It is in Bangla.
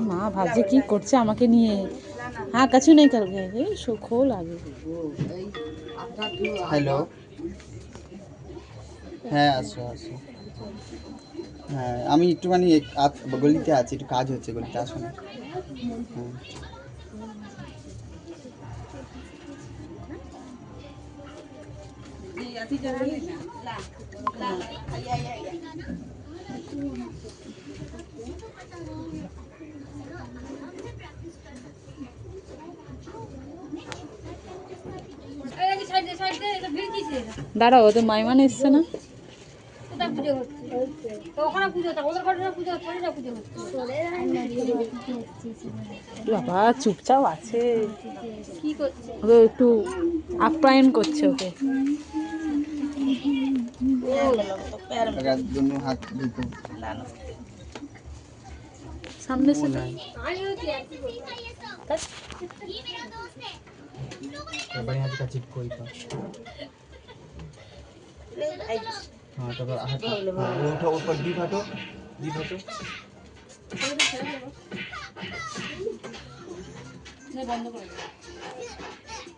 মা ভাবছে কি করছে আমাকে নিয়ে। হ্যাঁ কাছু নেই করবে এই সুখও লাগে। হ্যালো, হ্যাঁ আসো আসো। হ্যাঁ আমি একটুখানি গলিতে আছি, একটু কাজ হচ্ছে গলিতে, আসো না। হ্যাঁ দাঁড়াও, ওদের মাইমান এসছে না? বাবা চুপচাপ আছে, কি করছে? ওকে একটু আপ্যায়ন করছে ওকে। दोनों हाथ दीपो সামনে से नहीं भाई हाथ का चिपको ही था। हाँ तो हाथ वो उठो, ऊपर दी फाटो, दी फाटो। বন্ধ করে